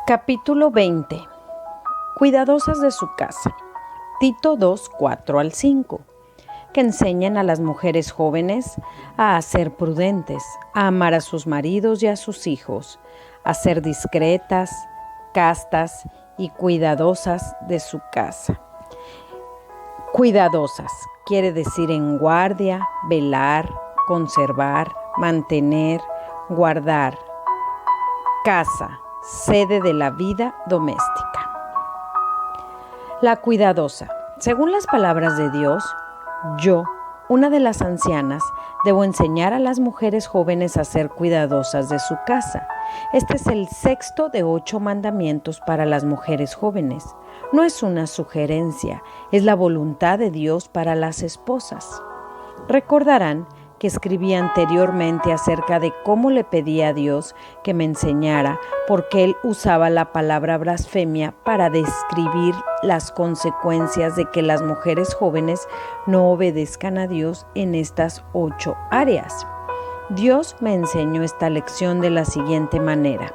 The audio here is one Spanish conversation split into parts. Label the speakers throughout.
Speaker 1: Capítulo 20. Cuidadosas de su casa. Tito 2, 4-5. Que enseñen a las mujeres jóvenes a ser prudentes, a amar a sus maridos y a sus hijos, a ser discretas, castas y cuidadosas de su casa. Cuidadosas quiere decir en guardia, velar, conservar, mantener, guardar. Casa, sede de la vida doméstica. La cuidadosa. Según las palabras de Dios, yo, una de las ancianas, debo enseñar a las mujeres jóvenes a ser cuidadosas de su casa. Este es el 6º de 8 mandamientos para las mujeres jóvenes. No es una sugerencia, es la voluntad de Dios para las esposas. Recordarán que escribí anteriormente acerca de cómo le pedí a Dios que me enseñara, porque Él usaba la palabra blasfemia para describir las consecuencias de que las mujeres jóvenes no obedezcan a Dios en estas 8 áreas. Dios me enseñó esta lección de la siguiente manera.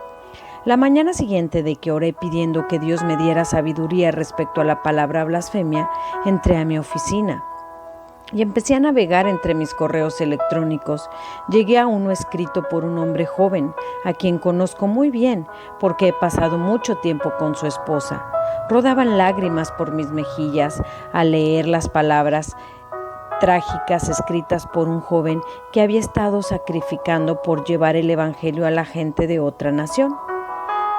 Speaker 1: La mañana siguiente de que oré pidiendo que Dios me diera sabiduría respecto a la palabra blasfemia, entré a mi oficina y empecé a navegar entre mis correos electrónicos. Llegué a uno escrito por un hombre joven, a quien conozco muy bien porque he pasado mucho tiempo con su esposa. Rodaban lágrimas por mis mejillas al leer las palabras trágicas escritas por un joven que había estado sacrificando por llevar el evangelio a la gente de otra nación.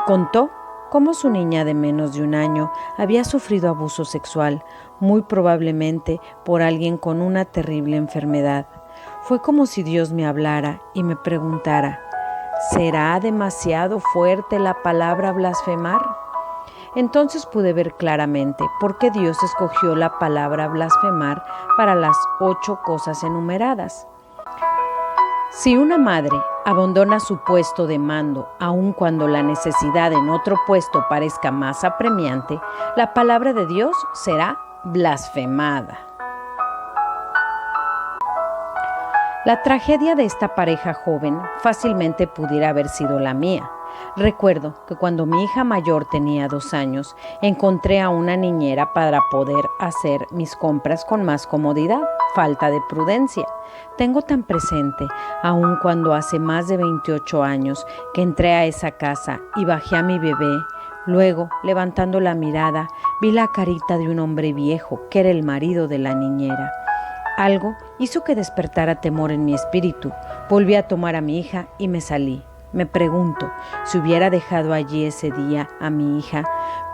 Speaker 1: Contó cómo su niña de menos de 1 año había sufrido abuso sexual, muy probablemente por alguien con una terrible enfermedad. Fue como si Dios me hablara y me preguntara, ¿será demasiado fuerte la palabra blasfemar? Entonces pude ver claramente por qué Dios escogió la palabra blasfemar para las 8 cosas enumeradas. Si una madre abandona su puesto de mando, aun cuando la necesidad en otro puesto parezca más apremiante, la palabra de Dios será blasfemada. La tragedia de esta pareja joven fácilmente pudiera haber sido la mía. Recuerdo que cuando mi hija mayor tenía 2 años, encontré a una niñera para poder hacer mis compras con más comodidad. Falta de prudencia. Tengo tan presente, aun cuando hace más de 28 años que entré a esa casa y bajé a mi bebé. Luego, levantando la mirada, vi la carita de un hombre viejo, que era el marido de la niñera. Algo hizo que despertara temor en mi espíritu. Volví a tomar a mi hija y me salí. Me pregunto, si hubiera dejado allí ese día a mi hija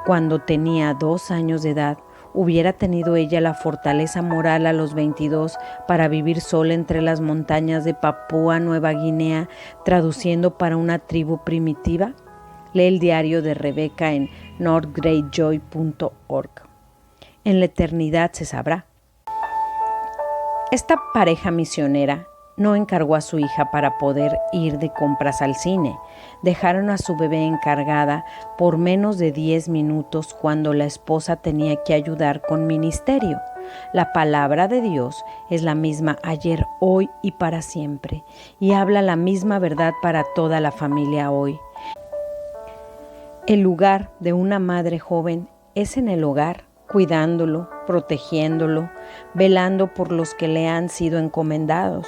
Speaker 1: cuando tenía 2 años de edad, ¿hubiera tenido ella la fortaleza moral a los 22 para vivir sola entre las montañas de Papúa Nueva Guinea, traduciendo para una tribu primitiva? Lee el diario de Rebeca en northgreatjoy.org. En la eternidad se sabrá. Esta pareja misionera no encargó a su hija para poder ir de compras al cine. Dejaron a su bebé encargada por menos de 10 minutos cuando la esposa tenía que ayudar con ministerio. La palabra de Dios es la misma ayer, hoy y para siempre, y habla la misma verdad para toda la familia hoy. El lugar de una madre joven es en el hogar, cuidándolo, protegiéndolo, velando por los que le han sido encomendados.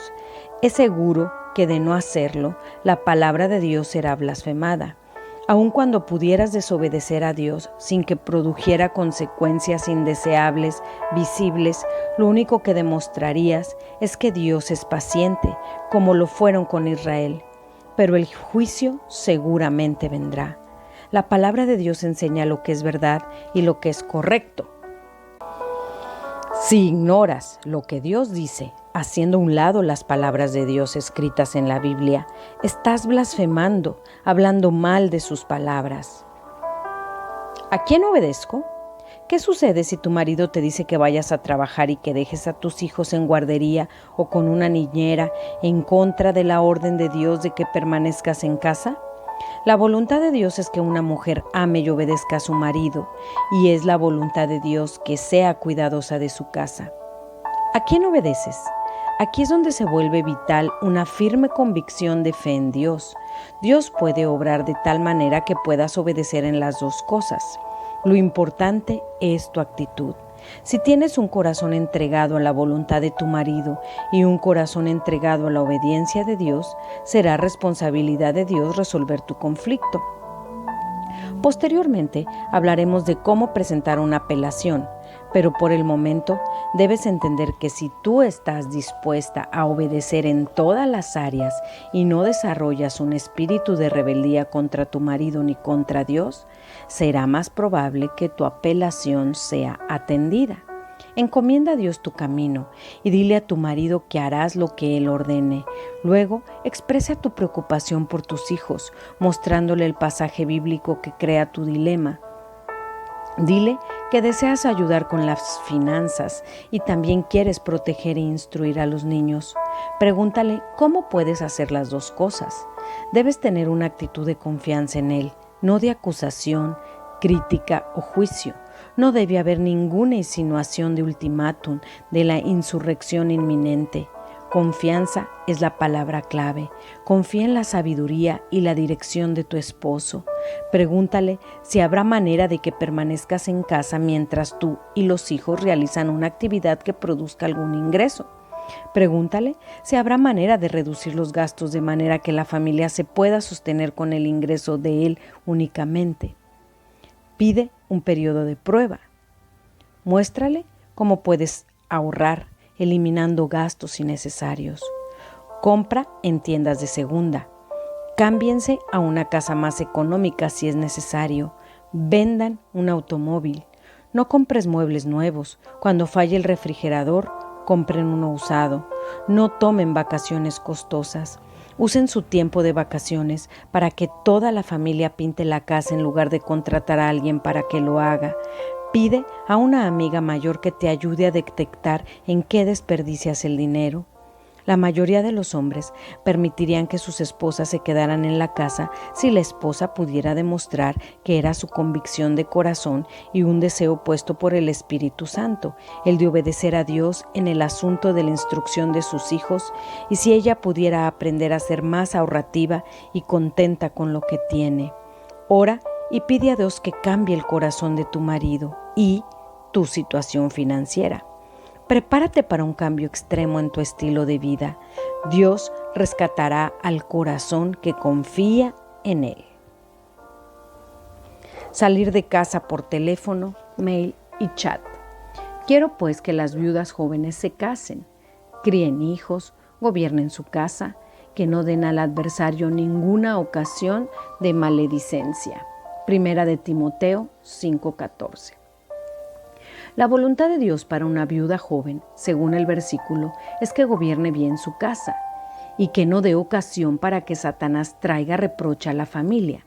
Speaker 1: Es seguro que de no hacerlo, la palabra de Dios será blasfemada. Aun cuando pudieras desobedecer a Dios sin que produjera consecuencias indeseables, visibles, lo único que demostrarías es que Dios es paciente, como lo fueron con Israel. Pero el juicio seguramente vendrá. La palabra de Dios enseña lo que es verdad y lo que es correcto. Si ignoras lo que Dios dice, haciendo a un lado las palabras de Dios escritas en la Biblia, estás blasfemando, hablando mal de sus palabras. ¿A quién obedezco? ¿Qué sucede si tu marido te dice que vayas a trabajar y que dejes a tus hijos en guardería o con una niñera en contra de la orden de Dios de que permanezcas en casa? La voluntad de Dios es que una mujer ame y obedezca a su marido, y es la voluntad de Dios que sea cuidadosa de su casa. ¿A quién obedeces? Aquí es donde se vuelve vital una firme convicción de fe en Dios. Dios puede obrar de tal manera que puedas obedecer en las dos cosas. Lo importante es tu actitud. Si tienes un corazón entregado a la voluntad de tu marido y un corazón entregado a la obediencia de Dios, será responsabilidad de Dios resolver tu conflicto. Posteriormente hablaremos de cómo presentar una apelación, pero por el momento debes entender que si tú estás dispuesta a obedecer en todas las áreas y no desarrollas un espíritu de rebeldía contra tu marido ni contra Dios, será más probable que tu apelación sea atendida. Encomienda a Dios tu camino y dile a tu marido que harás lo que Él ordene. Luego, expresa tu preocupación por tus hijos, mostrándole el pasaje bíblico que crea tu dilema. Dile que deseas ayudar con las finanzas y también quieres proteger e instruir a los niños. Pregúntale cómo puedes hacer las dos cosas. Debes tener una actitud de confianza en Él, no de acusación, crítica o juicio. No debe haber ninguna insinuación de ultimátum, de la insurrección inminente. Confianza es la palabra clave. Confía en la sabiduría y la dirección de tu esposo. Pregúntale si habrá manera de que permanezcas en casa mientras tú y los hijos realizan una actividad que produzca algún ingreso. Pregúntale si habrá manera de reducir los gastos de manera que la familia se pueda sostener con el ingreso de él únicamente. Pide un periodo de prueba. Muéstrale cómo puedes ahorrar, eliminando gastos innecesarios. Compra en tiendas de segunda. Cámbiense a una casa más económica si es necesario. Vendan un automóvil. No compres muebles nuevos. Cuando falle el refrigerador, compren uno usado. No tomen vacaciones costosas. Usen su tiempo de vacaciones para que toda la familia pinte la casa en lugar de contratar a alguien para que lo haga. Pide a una amiga mayor que te ayude a detectar en qué desperdicias el dinero. La mayoría de los hombres permitirían que sus esposas se quedaran en la casa si la esposa pudiera demostrar que era su convicción de corazón y un deseo puesto por el Espíritu Santo, el de obedecer a Dios en el asunto de la instrucción de sus hijos, y si ella pudiera aprender a ser más ahorrativa y contenta con lo que tiene. Ora y pide a Dios que cambie el corazón de tu marido y tu situación financiera. Prepárate para un cambio extremo en tu estilo de vida. Dios rescatará al corazón que confía en Él. Salir de casa por teléfono, mail y chat. Quiero pues que las viudas jóvenes se casen, críen hijos, gobiernen su casa, que no den al adversario ninguna ocasión de maledicencia. Primera de Timoteo 5:14. La voluntad de Dios para una viuda joven, según el versículo, es que gobierne bien su casa y que no dé ocasión para que Satanás traiga reproche a la familia.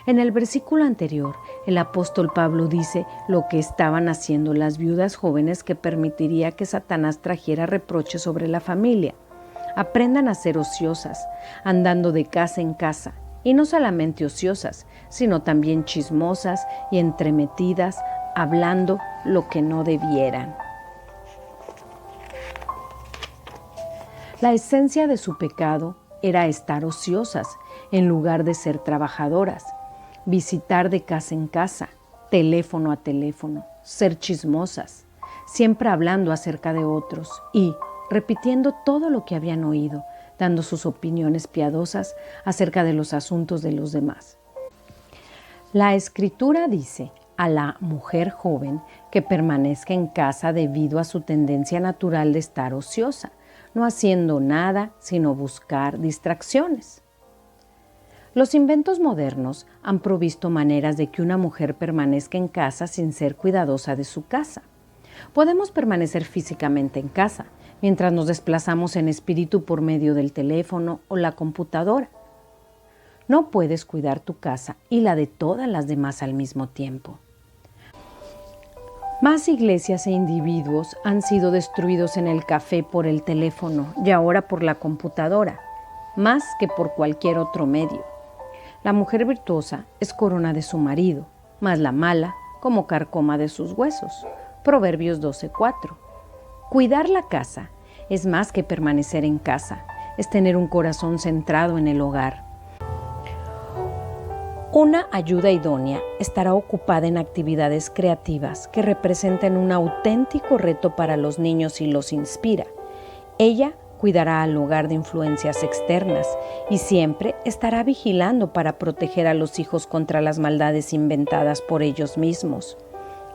Speaker 1: En el versículo anterior, el apóstol Pablo dice lo que estaban haciendo las viudas jóvenes que permitiría que Satanás trajera reproche sobre la familia. Aprendan a ser ociosas, andando de casa en casa, y no solamente ociosas, sino también chismosas y entremetidas, hablando lo que no debieran. La esencia de su pecado era estar ociosas en lugar de ser trabajadoras, visitar de casa en casa, teléfono a teléfono, ser chismosas, siempre hablando acerca de otros y repitiendo todo lo que habían oído, dando sus opiniones piadosas acerca de los asuntos de los demás. La Escritura dice a la mujer joven que permanezca en casa debido a su tendencia natural de estar ociosa, no haciendo nada sino buscar distracciones. Los inventos modernos han provisto maneras de que una mujer permanezca en casa sin ser cuidadosa de su casa. Podemos permanecer físicamente en casa, mientras nos desplazamos en espíritu por medio del teléfono o la computadora. No puedes cuidar tu casa y la de todas las demás al mismo tiempo. Más iglesias e individuos han sido destruidos en el café por el teléfono y ahora por la computadora, más que por cualquier otro medio. La mujer virtuosa es corona de su marido, mas la mala como carcoma de sus huesos. Proverbios 12:4. Cuidar la casa es más que permanecer en casa, es tener un corazón centrado en el hogar. Una ayuda idónea estará ocupada en actividades creativas que representen un auténtico reto para los niños y los inspira. Ella cuidará al hogar de influencias externas y siempre estará vigilando para proteger a los hijos contra las maldades inventadas por ellos mismos.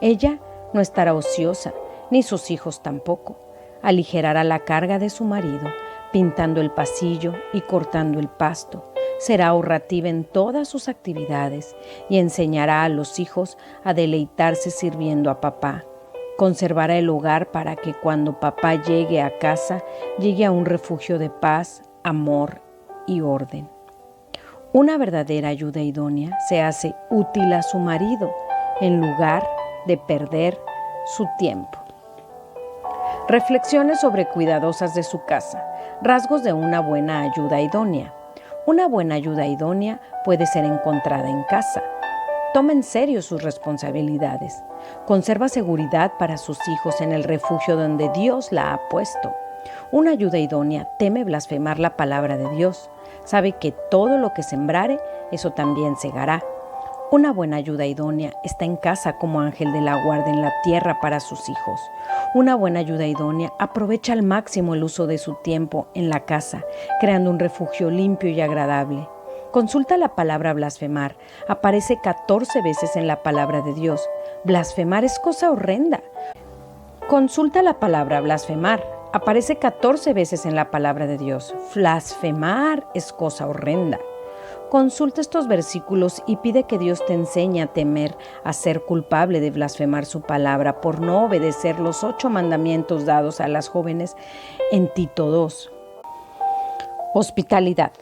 Speaker 1: Ella no estará ociosa, ni sus hijos tampoco. Aligerará la carga de su marido, pintando el pasillo y cortando el pasto. Será ahorrativa en todas sus actividades y enseñará a los hijos a deleitarse sirviendo a papá. Conservará el hogar para que cuando papá llegue a casa, llegue a un refugio de paz, amor y orden. Una verdadera ayuda idónea se hace útil a su marido en lugar de perder su tiempo. Reflexiones sobre cuidadosas de su casa. Rasgos de una buena ayuda idónea. Una buena ayuda idónea puede ser encontrada en casa. Toma en serio sus responsabilidades. Conserva seguridad para sus hijos en el refugio donde Dios la ha puesto. Una ayuda idónea teme blasfemar la palabra de Dios. Sabe que todo lo que sembrare, eso también segará. Una buena ayuda idónea está en casa como ángel de la guarda en la tierra para sus hijos. Una buena ayuda idónea aprovecha al máximo el uso de su tiempo en la casa, creando un refugio limpio y agradable. Consulta la palabra blasfemar. Aparece 14 veces en la palabra de Dios. Blasfemar es cosa horrenda. Consulta la palabra blasfemar. Aparece 14 veces en la palabra de Dios. Blasfemar es cosa horrenda. Consulta estos versículos y pide que Dios te enseñe a temer, a ser culpable de blasfemar su palabra por no obedecer los 8 mandamientos dados a las jóvenes en Tito 2. Hospitalidad.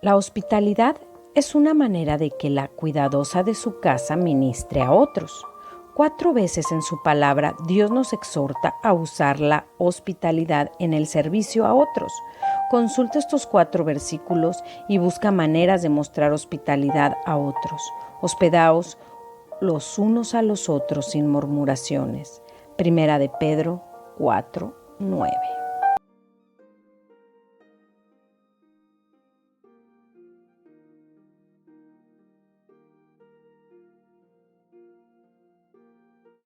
Speaker 1: La hospitalidad es una manera de que la cuidadosa de su casa ministre a otros. 4 veces en su palabra Dios nos exhorta a usar la hospitalidad en el servicio a otros. Consulta estos 4 versículos y busca maneras de mostrar hospitalidad a otros. Hospedaos los unos a los otros sin murmuraciones. Primera de Pedro 4:9.